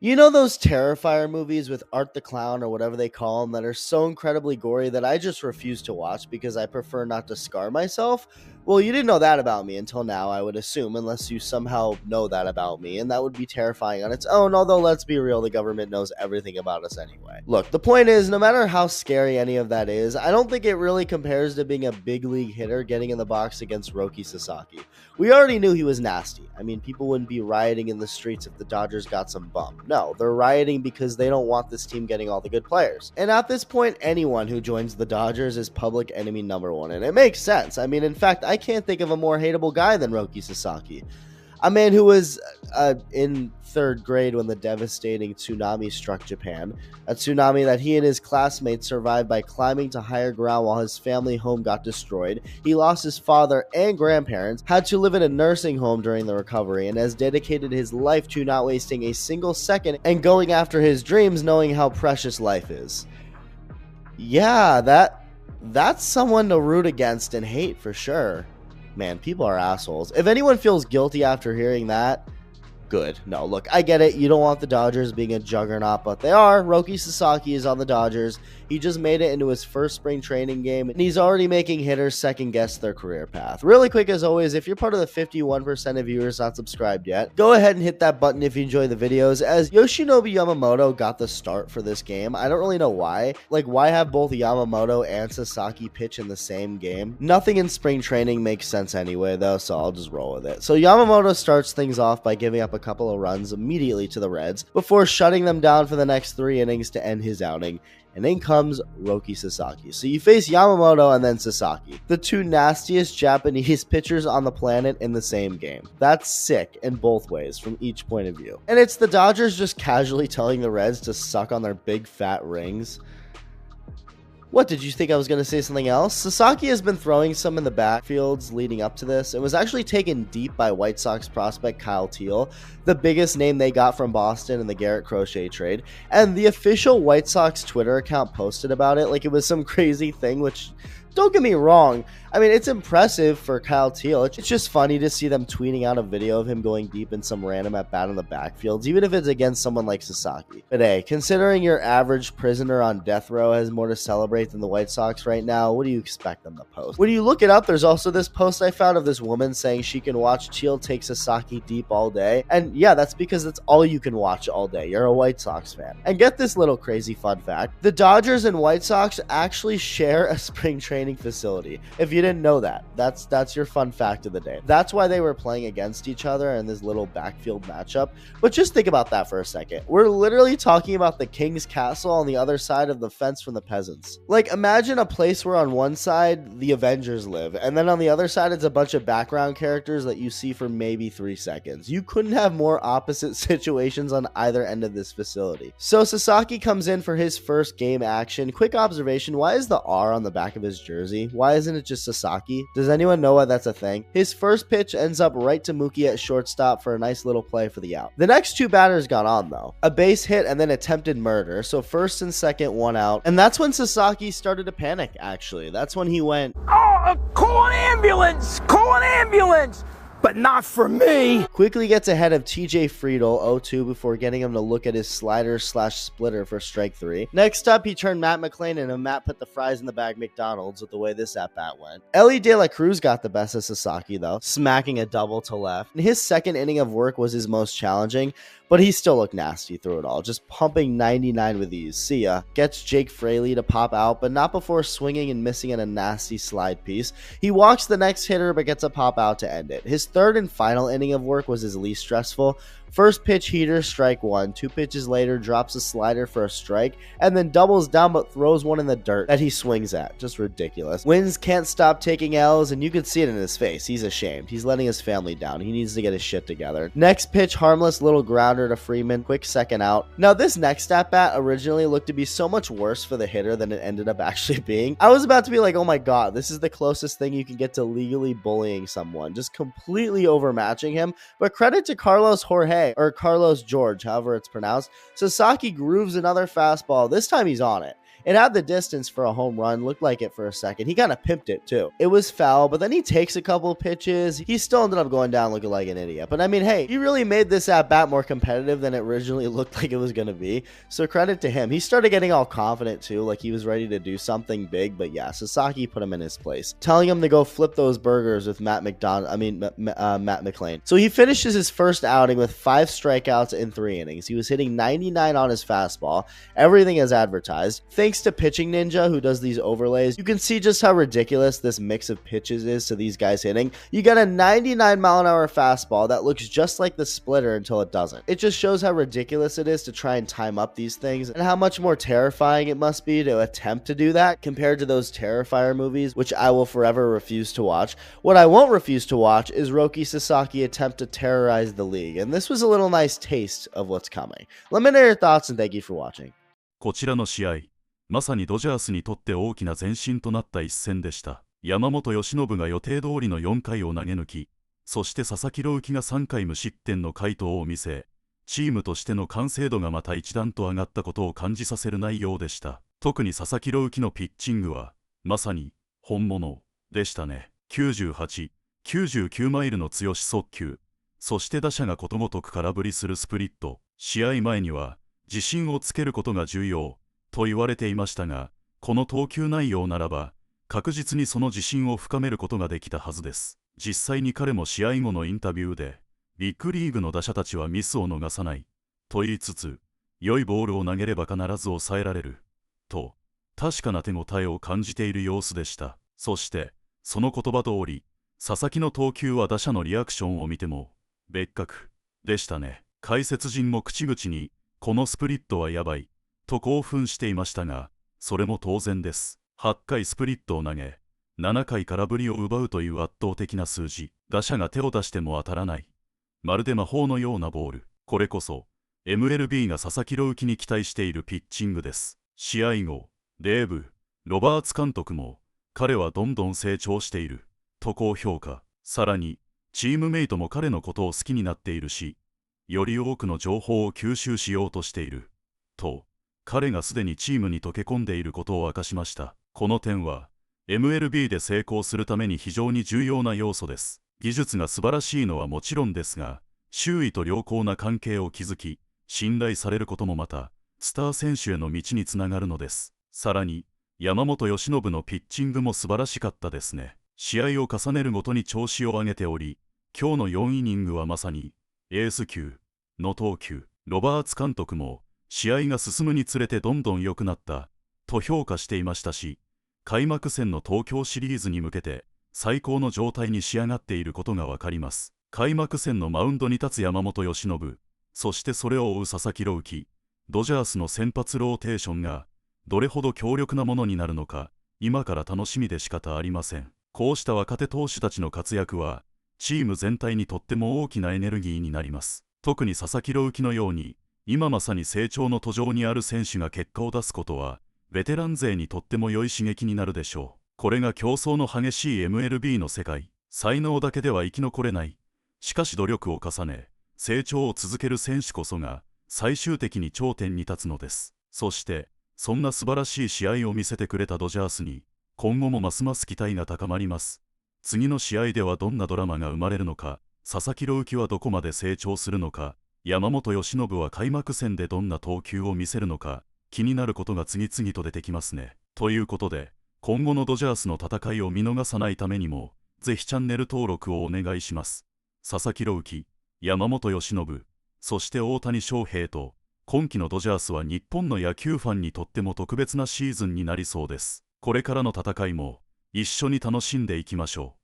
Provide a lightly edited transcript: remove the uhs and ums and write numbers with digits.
You know those Terrifier movies with Art the Clown or whatever they call them that are so incredibly gory that I just refuse to watch because I prefer not to scar myself? Well, you didn't know that about me until now, I would assume, unless you somehow know that about me, and that would be terrifying on its own, although let's be real, the government knows everything about us anyway. Look, the point is, no matter how scary any of that is, I don't think it really compares to being a big league hitter getting in the box against Roki Sasaki. We already knew he was nasty. I mean, people wouldn't be rioting in the streets if the Dodgers got some bump. No, they're rioting because they don't want this team getting all the good players. And at this point, anyone who joins the Dodgers is public enemy number one, and it makes sense. I mean, in fact, I can't think of a more hateable guy than Roki Sasaki. A man who was in third grade when the devastating tsunami struck Japan, a tsunami that he and his classmates survived by climbing to higher ground while his family home got destroyed. He lost his father and grandparents, had to live in a nursing home during the recovery, and has dedicated his life to not wasting a single second and going after his dreams, knowing how precious life is. Yeah, that's someone to root against and hate for sure. Man, people are assholes. If anyone feels guilty after hearing that, good. No, look, I get it. You don't want the Dodgers being a juggernaut, but they are. Roki Sasaki is on the Dodgers. He just made it into his first spring training game, and he's already making hitters second guess their career path. Really quick, as always, if you're part of the 51% of viewers not subscribed yet, go ahead and hit that button if you enjoy the videos, as Yoshinobu Yamamoto got the start for this game. I don't really know why. Like, why have both Yamamoto and Sasaki pitch in the same game? Nothing in spring training makes sense anyway, though, so I'll just roll with it. So Yamamoto starts things off by giving up a couple of runs immediately to the Reds before shutting them down for the next 3 innings to end his outing. And in comes Roki Sasaki. So you face Yamamoto and then Sasaki, the two nastiest Japanese pitchers on the planet in the same game. That's sick in both ways from each point of view. And it's the Dodgers just casually telling the Reds to suck on their big fat rings. What, did you think I was going to say something else? Sasaki has been throwing some in the backfields leading up to this. It was actually taken deep by White Sox prospect Kyle Teal, the biggest name they got from Boston in the Garrett Crochet trade. And the official White Sox Twitter account posted about it like it was some crazy thing, which, don't get me wrong, I mean, it's impressive for Kyle Teal. It's just funny to see them tweeting out a video of him going deep in some random at-bat in the backfields, even if it's against someone like Sasaki. But hey, considering your average prisoner on death row has more to celebrate than the White Sox right now, what do you expect them to post? When you look it up, there's also this post I found of this woman saying she can watch Teal take Sasaki deep all day. And yeah, that's because that's all you can watch all day. You're a White Sox fan. And get this little crazy fun fact. The Dodgers and White Sox actually share a spring training facility. If you didn't know that, that's your fun fact of the day. That's why they were playing against each other in this little backfield matchup. But just think about that for a second. We're literally talking about the king's castle on the other side of the fence from the peasants. Like, imagine a place where on one side the Avengers live, and then on the other side it's a bunch of background characters that you see for maybe 3 seconds. You couldn't have more opposite situations on either end of this facility. So Sasaki comes in for his first game action. Quick observation, why is the R on the back of his jersey? Why isn't it just Sasaki? Does anyone know why that's a thing? His first pitch ends up right to Mookie at shortstop for a nice little play for the out. The next 2 batters got on though. A base hit and then attempted murder. So first and second, 1 out. And that's when Sasaki started to panic, actually. That's when he went, "Oh, call an ambulance! Call an ambulance! But not for me!" Quickly gets ahead of TJ Friedel 0-2 before getting him to look at his slider/splitter for strike 3. Next up, he turned Matt McClain, and Matt put the fries in the bag McDonald's with the way this at-bat went. Ellie De La Cruz got the best of Sasaki though, smacking a double to left. And his second inning of work was his most challenging, but he still looked nasty through it all, just pumping 99 with ease. See ya. Gets Jake Fraley to pop out, but not before swinging and missing in a nasty slide piece. He walks the next hitter, but gets a pop out to end it. His third and final inning of work was his least stressful. First pitch heater, strike 1. 2 pitches later, drops a slider for a strike, and then doubles down but throws one in the dirt that he swings at. Just ridiculous. Wins can't stop taking L's, and you can see it in his face. He's ashamed. He's letting his family down. He needs to get his shit together. Next pitch, harmless little grounder to Freeman. Quick second out. Now, this next at-bat originally looked to be so much worse for the hitter than it ended up actually being. I was about to be like, oh my god, this is the closest thing you can get to legally bullying someone. Just completely overmatching him. But credit to Carlos Jorge, or Carlos George, however it's pronounced. Sasaki grooves another fastball. This time he's on it. It had the distance for a home run, looked like it for a second. He kind of pimped it too. It was foul, but then he takes a couple pitches. He still ended up going down looking like an idiot. But I mean, hey, he really made this at bat more competitive than it originally looked like it was going to be. So credit to him. He started getting all confident too, like he was ready to do something big. But yeah, Sasaki put him in his place, telling him to go flip those burgers with Matt McClain. So he finishes his first outing with 5 strikeouts in 3 innings. He was hitting 99 on his fastball, everything as advertised. Thanks to Pitching Ninja, who does these overlays, you can see just how ridiculous this mix of pitches is to these guys hitting. You get a 99-mile-an-hour fastball that looks just like the splitter until it doesn't. It just shows how ridiculous it is to try and time up these things, and how much more terrifying it must be to attempt to do that compared to those Terrifier movies, which I will forever refuse to watch. What I won't refuse to watch is Roki Sasaki attempt to terrorize the league, and this was a little nice taste of what's coming. Let me know your thoughts, and thank you for watching. こちらの試合、まさにドジャースにとって大きな前進となった一戦でした。山本由伸が予定通りの4回を投げ抜き、そして佐々木朗希が3回無失点の快投を見せ、チームとしての完成度がまた一段と上がったことを感じさせる内容でした。特に佐々木朗希のピッチングは、まさに本物でしたね。98、99マイルの強し速球、そして打者がことごとく空振りするスプリット。試合前には、自信をつけることが重要と言われていましたが、この投球内容ならば、確実にその自信を深めることができたはずです。実際に彼も試合後のインタビューで、ビッグリーグの打者たちはミスを逃さないと言いつつ、良いボールを投げれば必ず抑えられると、確かな手応えを感じている様子でした。そして、その言葉通り、佐々木の投球は打者のリアクションを見ても、別格でしたね。解説陣も口々に、このスプリットはやばいと興奮していましたが、それも当然です。8回スプリットを投げ、7回空振りを奪うという圧倒的な数字。打者が手を出しても当たらない。まるで魔法のようなボール。これこそ、MLB が佐々木朗希に期待しているピッチングです。試合後、デーブ・ロバーツ監督も、彼はどんどん成長していると高評価。さらに、チームメイトも彼のことを好きになっているし、より多くの情報を吸収しようとしていると、彼がすでにチームに溶け込んでいることを明かしました。この点は MLB で成功するために非常に重要な要素です。技術が素晴らしいのはもちろんですが、周囲と良好な関係を築き、信頼されることもまたスター選手への道につながるのです。さらに山本由伸のピッチングも素晴らしかったですね。試合を重ねるごとに調子を上げており、今日の4イニングはまさにエース級の投球。ロバーツ監督も試合が進むにつれてどんどん良くなったと評価していましたし、開幕戦の東京シリーズに向けて最高の状態に仕上がっていることがわかります。開幕戦のマウンドに立つ山本由伸、そしてそれを追う佐々木朗希、ドジャースの先発ローテーションがどれほど強力なものになるのか、今から楽しみで仕方ありません。こうした若手投手たちの活躍はチーム全体にとっても大きなエネルギーになります。特に佐々木朗希のように今まさに成長の途上にある選手が結果を出すことはベテラン勢にとっても良い刺激になるでしょう。これが競争の激しい MLB の世界。才能だけでは生き残れない。しかし努力を重ね成長を続ける選手こそが最終的に頂点に立つのです。そしてそんな素晴らしい試合を見せてくれたドジャースに今後もますます期待が高まります。次の試合ではどんなドラマが生まれるのか、佐々木朗希はどこまで成長するのか、山本由伸は開幕戦でどんな投球を見せるのか、気になることが次々と出てきますね。ということで、今後のドジャースの戦いを見逃さないためにも、ぜひチャンネル登録をお願いします。佐々木朗希、山本由伸、そして大谷翔平と、今季のドジャースは日本の野球ファンにとっても特別なシーズンになりそうです。これからの戦いも一緒に楽しんでいきましょう。